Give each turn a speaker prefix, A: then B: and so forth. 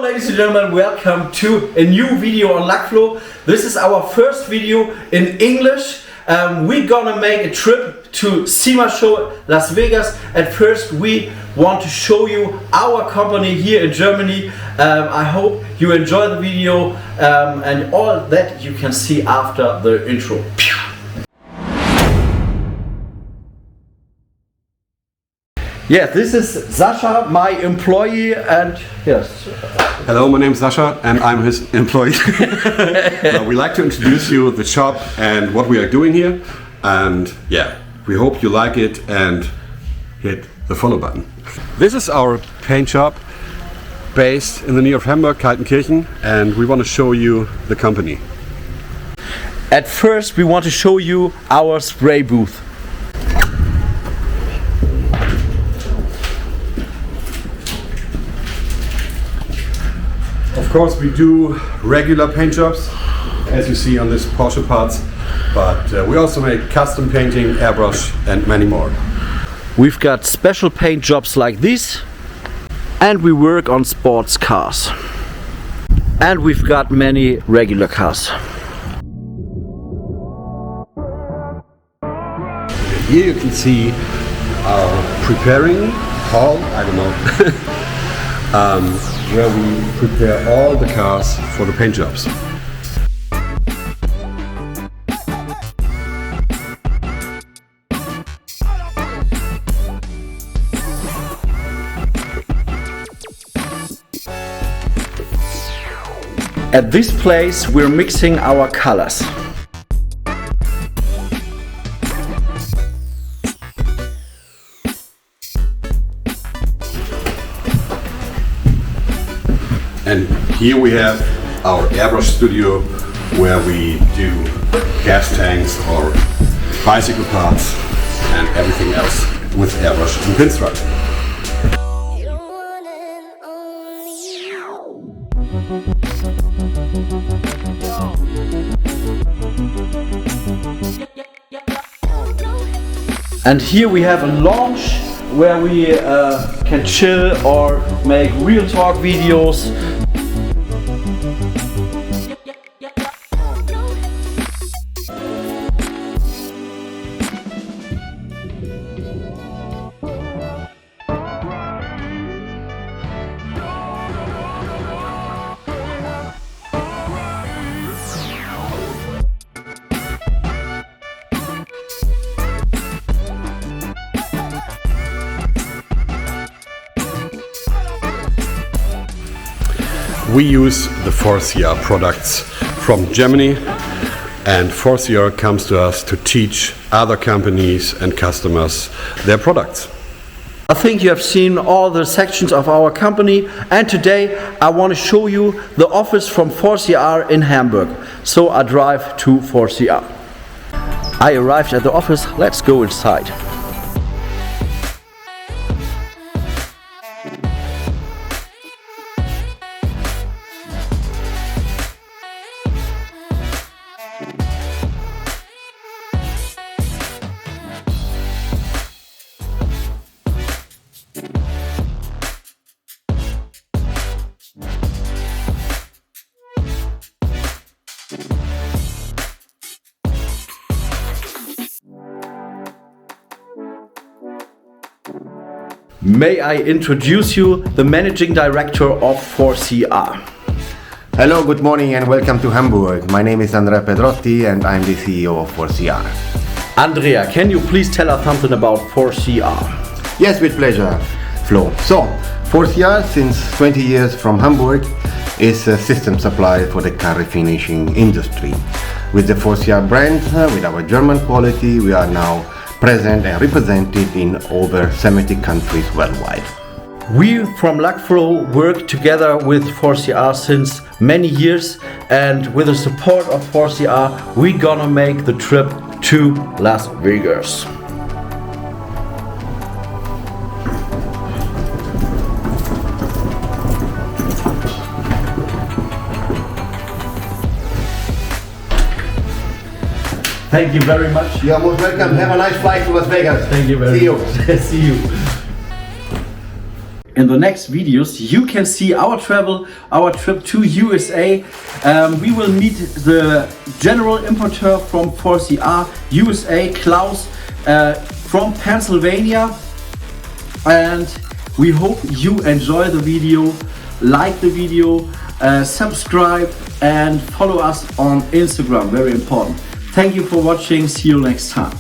A: ladies and gentlemen, welcome to a new video on Lackflow. This is our first video in English. We're gonna make a trip to SEMA Show Las Vegas. At first we want to show you our company here in Germany. I hope you enjoy the video and all that you can see after the intro. Yeah, this is Sasha, my employee, and yes.
B: Hello, my name is Sasha and I'm his employee. We like to introduce you the shop and what we are doing here. And yeah, we hope you like it and hit the follow button. This is our paint shop based in the near of Hamburg, Kaltenkirchen, and we want to show you the company.
A: At first we want to show you our spray booth.
B: Of course, we do regular paint jobs, as you see on this Porsche parts, but we also make custom painting, airbrush and many more.
A: We've got special paint jobs like these, and we work on sports cars. And we've got many regular cars.
B: Here you can see our preparing hall, I don't know, where we prepare all the cars for the paint jobs.
A: At this place we're mixing our colors.
B: And here we have our airbrush studio where we do gas tanks or bicycle parts and everything else with airbrush and pinstripe.
A: And here we have a lounge where we can chill or make real talk videos.
B: We use the 4CR products from Germany, and 4CR comes to us to teach other companies and customers their products.
A: I think you have seen all the sections of our company, and today I want to show you the office from 4CR in Hamburg. So I drive to 4CR. I arrived at the office, let's go inside. May I introduce you the managing director of 4CR.
C: Hello, good morning and welcome to Hamburg. My name is Andrea Pedrotti and I'm the CEO of 4CR.
A: Andrea, can you please tell us something about 4CR?
C: Yes, with pleasure, Flo. So, 4CR since 20 years from Hamburg is a system supplier for the car refinishing industry. With the 4CR brand, with our German quality, we are now present and represented in over 70 countries worldwide.
A: We from Lackflow work together with 4CR since many years, and with the support of 4CR we're gonna make the trip to Las Vegas. Thank you very much.
C: You are most welcome. Have a nice flight to Las Vegas.
A: Thank you very much.
C: See you.
A: See you. in the next videos you can see our trip to USA. We will meet the general importer from 4CR USA, Klaus, from Pennsylvania, and we hope you enjoy the video, like the video, subscribe and follow us on Instagram, very important. Thank you for watching, see you next time.